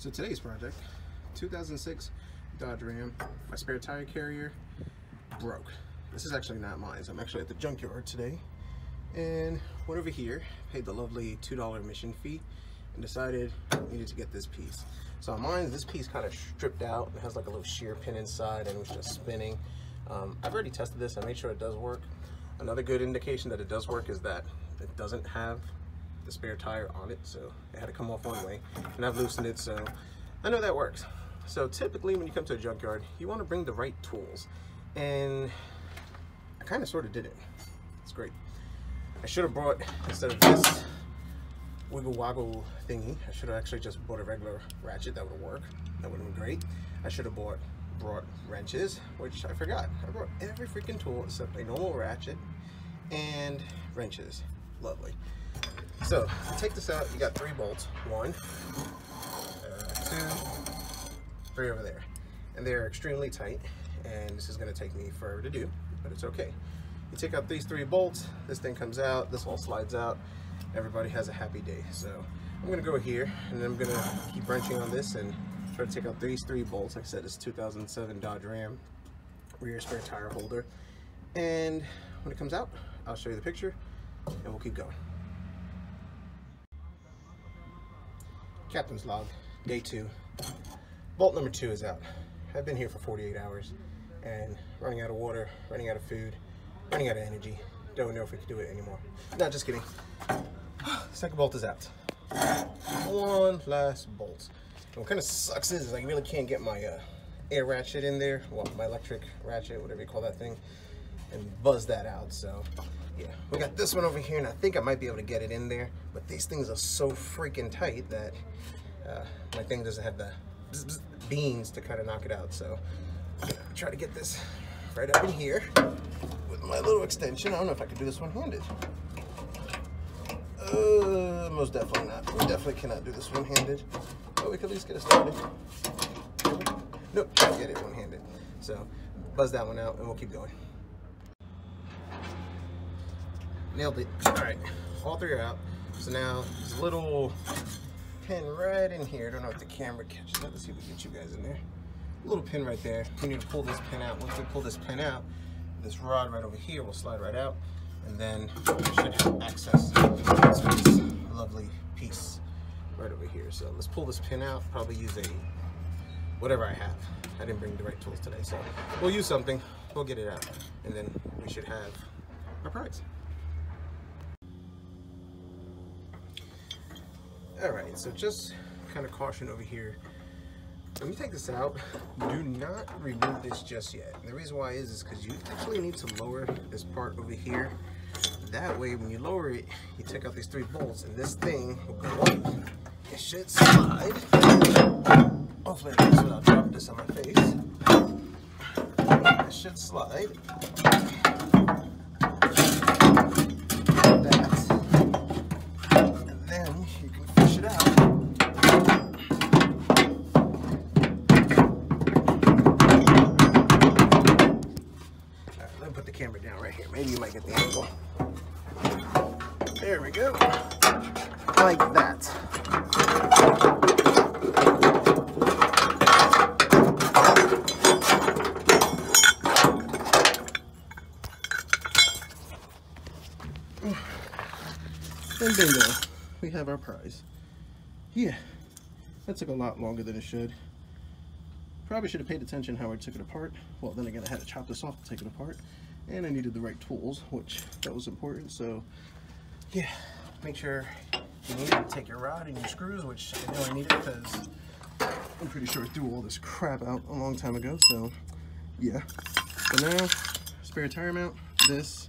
So today's project, 2006 Dodge Ram. My spare tire carrier broke. This is actually not mine, so I'm actually at the junkyard today. And went over here, paid the lovely $2 mission fee, and decided I needed to get this piece. So on mine, this piece kind of stripped out. It has like a little shear pin inside and it was just spinning. I've already tested this. I made sure it does work. Another good indication that it does work is that it doesn't have the spare tire on it, so it had to come off one way, and I've loosened it, so I know that works. So typically when you come to a junkyard, you want to bring the right tools, and I kind of sort of did it. It's great. I should have brought, instead of this wiggle woggle thingy, I should have actually just bought a regular ratchet. That would have worked. That would have been great. I should have brought wrenches, which I forgot. I brought every freaking tool except a normal ratchet and wrenches. Lovely. So take this out. You got 3 bolts. 1, 2, 3 over there, and they're extremely tight. And this is going to take me forever to do, but it's okay. You take out these 3 bolts. This thing comes out. This all slides out. Everybody has a happy day. So I'm going to go here, and then I'm going to keep wrenching on this and try to take out these 3 bolts. Like I said, it's 2007 Dodge Ram rear spare tire holder. And when it comes out, I'll show you the picture, and we'll keep going. Captain's log, day 2. Bolt number 2 is out. I've been here for 48 hours and running out of water, running out of food, running out of energy. Don't know if we can do it anymore. No, just kidding. Second bolt is out. One last bolt. And what kind of sucks is I really can't get my air ratchet in there, well, my electric ratchet, whatever you call that thing, and buzz that out. So yeah, we got this one over here, and I think I might be able to get it in there, but these things are so freaking tight that my thing doesn't have the beans to kind of knock it out. So I'm gonna try to get this right up in here with my little extension. I don't know if I can do this one-handed. Most definitely not. We definitely cannot do this one-handed, but we can at least get it started. Nope, can't get it one-handed. So buzz that one out, and we'll keep going. Nailed it. All right, all 3 are out. So now this little pin right in here. I don't know if the camera catches that. Let's see if we can get you guys in there. A little pin right there. We need to pull this pin out. Once we pull this pin out, this rod right over here will slide right out, and then we should have access to this lovely piece right over here. So let's pull this pin out. Probably use whatever I have. I didn't bring the right tools today, so we'll use something. We'll get it out, and then we should have our prize. Alright, so just kind of caution over here. When you take this out, do not remove this just yet. And the reason why is because you actually need to lower this part over here. That way, when you lower it, you take out these 3 bolts, and this thing will go up. It should slide. Hopefully it works without dropping this on my face. It should slide. Camera down right here. Maybe you might get the angle. There we go. Like that. And bingo. We have our prize. Yeah. That took a lot longer than it should. Probably should have paid attention how I took it apart. Well, then again, I had to chop this off to take it apart. And I needed the right tools, which that was important. So yeah, make sure you need to take your rod and your screws, which I know I needed because I'm pretty sure I threw all this crap out a long time ago. So yeah, so now spare tire mount, this,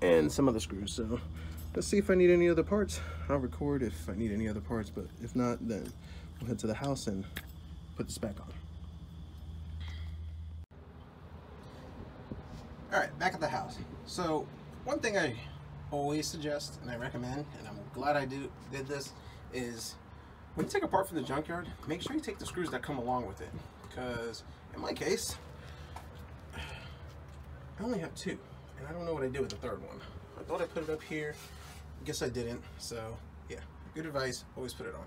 and some other screws. So let's see if I need any other parts. I'll record if I need any other parts, but if not, then we'll head to the house and put this back on. Alright, back at the house. So one thing I always suggest and I recommend, and I'm glad I did this, is when you take a part from the junkyard, make sure you take the screws that come along with it. Because in my case, I only have 2, and I don't know what I did with the 3rd one. I thought I put it up here. I guess I didn't. So yeah, good advice, always put it on.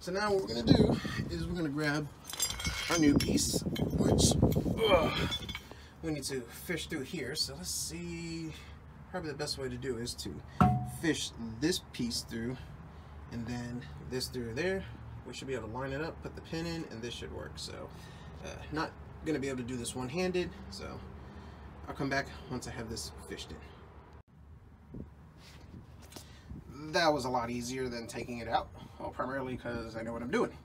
So now what we're gonna do is we're gonna grab our new piece, which we need to fish through here. So let's see, probably the best way to do is to fish this piece through and then this through there. We should be able to line it up, put the pin in, and this should work. So not gonna be able to do this one-handed, so I'll come back once I have this fished in. That was a lot easier than taking it out, well, primarily because I know what I'm doing.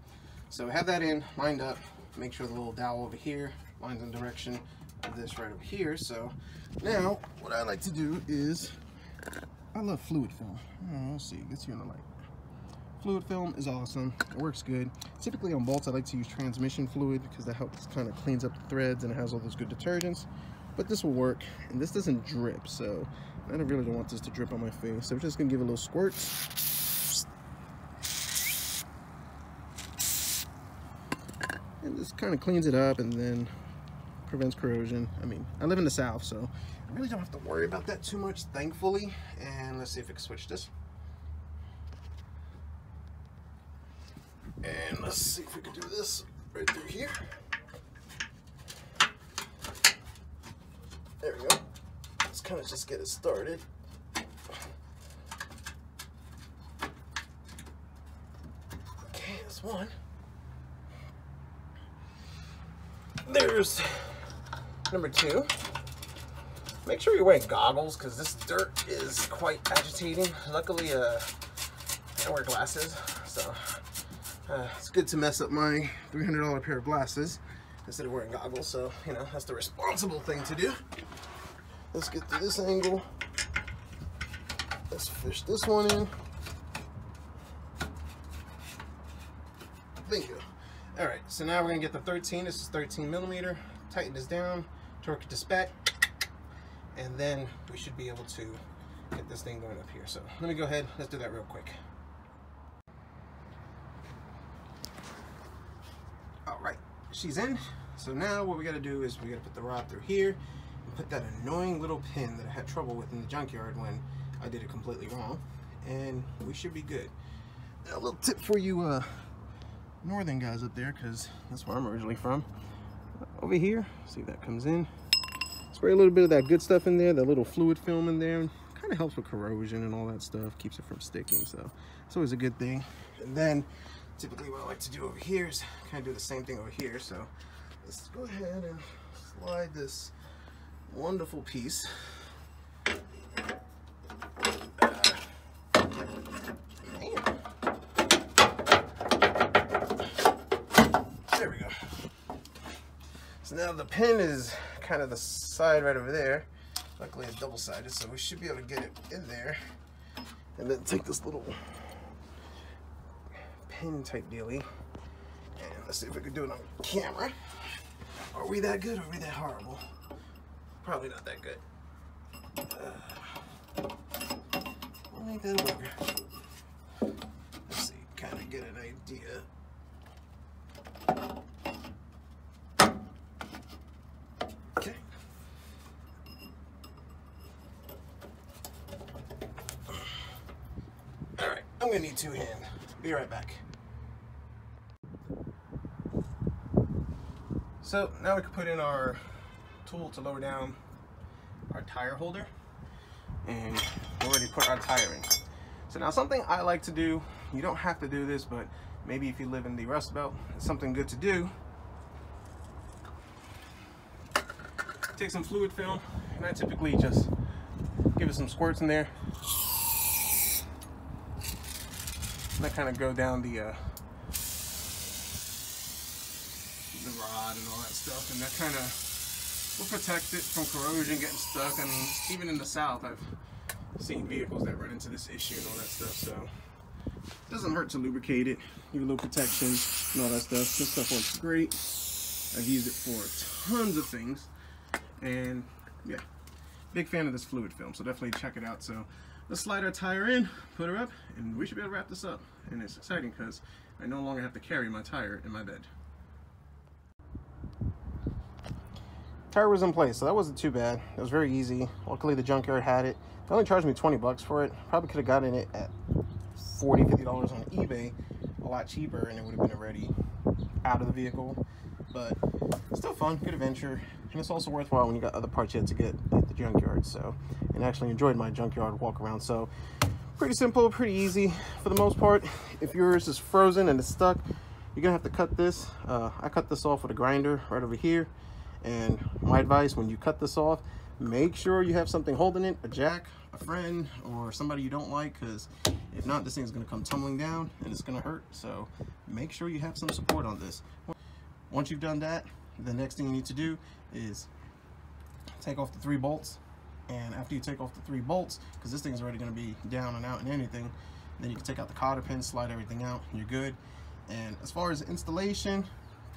So have that in, lined up, make sure the little dowel over here lines in the direction of this right over here. So now what I like to do is, I love fluid film. Let's see, it gets you in the light. Fluid film is awesome, it works good. Typically on bolts I like to use transmission fluid because that helps kind of cleans up the threads and it has all those good detergents. But this will work, and this doesn't drip, so I really don't want this to drip on my face. So we're just gonna give it a little squirt. And this kind of cleans it up and then prevents corrosion. I mean, I live in the South, so I really don't have to worry about that too much, thankfully. And let's see if we can switch this. And let's see if we can do this right through here. There we go. Let's kind of just get it started. Okay, that's one. There's number two. Make sure you're wearing goggles because this dirt is quite agitating. Luckily, I wear glasses, so it's good to mess up my $300 pair of glasses instead of wearing goggles. So, you know, that's the responsible thing to do. Let's get to this angle. Let's fish this one in. Bingo. All right, so now we're gonna get the 13. This is 13 millimeter. Tighten this down, torque it to spec, and then we should be able to get this thing going up here. So let me go ahead, let's do that real quick. All right, she's in. So now what we gotta do is we gotta put the rod through here and put that annoying little pin that I had trouble with in the junkyard when I did it completely wrong, and we should be good. Now, a little tip for you northern guys up there, because that's where I'm originally from. Over here, see if that comes in. Spray a little bit of that good stuff in there, that little fluid film in there. Kind of helps with corrosion and all that stuff, keeps it from sticking, so it's always a good thing. And then typically what I like to do over here is kind of do the same thing over here. So let's go ahead and slide this wonderful piece there we go. So now the pin is kind of the side right over there. Luckily it's double-sided, so we should be able to get it in there. And then take this little pin type dealie, and let's see if we can do it on camera. Are we that good or are we that horrible? Probably not that good. We'll make that work. Let's see, kind of get an idea. Okay. All right, I'm gonna need two hands. Be right back. So now we can put in our tool to lower down our tire holder, and we already put our tire in. So now something I like to do, you don't have to do this, but maybe if you live in the Rust Belt, it's something good to do. Take some fluid film, and I typically just give it some squirts in there. And I kind of go down the rod and all that stuff, and that kind of will protect it from corrosion getting stuck. I mean, even in the South, I've seen vehicles that run into this issue and all that stuff, so it doesn't hurt to lubricate it, give a little protection and all that stuff. This stuff works great. I've used it for tons of things, and yeah, big fan of this fluid film, so definitely check it out. So let's slide our tire in, put her up, and we should be able to wrap this up. And it's exciting because I no longer have to carry my tire in my bed. Tire was in place, so that wasn't too bad. It was very easy. Luckily the junkyard had it. They only charged me 20 bucks for it. Probably could have gotten it at $40, $50 on eBay, a lot cheaper and it would have been already out of the vehicle. But still fun, good adventure, and it's also worthwhile when you got other parts you had to get at the junkyard. So, and actually enjoyed my junkyard walk around. So pretty simple, pretty easy for the most part. If yours is frozen and it's stuck, you're gonna have to cut this. I cut this off with a grinder right over here. And my advice, when you cut this off, make sure you have something holding it, a jack, a friend, or somebody you don't like, because if not, this thing's gonna come tumbling down and it's gonna hurt. So make sure you have some support on this. Once you've done that, the next thing you need to do is take off the 3 bolts. And after you take off the 3 bolts, because this thing's already going to be down and out and anything, then you can take out the cotter pin, slide everything out, and you're good. And as far as installation,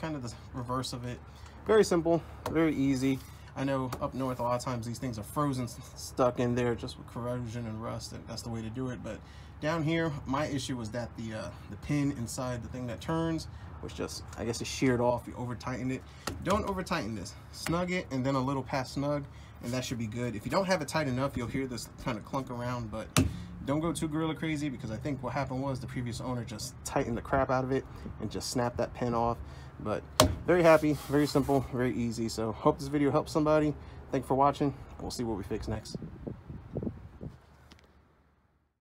kind of the reverse of it. Very simple, very easy. I know up north a lot of times these things are frozen, stuck in there just with corrosion and rust, and that's the way to do it. But down here, my issue was that the pin inside the thing that turns was just, I guess, it's sheared off. You over tighten it. Don't over tighten this. Snug it and then a little past snug, and that should be good. If you don't have it tight enough, you'll hear this kind of clunk around, but don't go too gorilla crazy, because I think what happened was the previous owner just tightened the crap out of it and just snapped that pin off. But very happy, very simple, very easy. So hope this video helps somebody. Thanks for watching. We'll see what we fix next.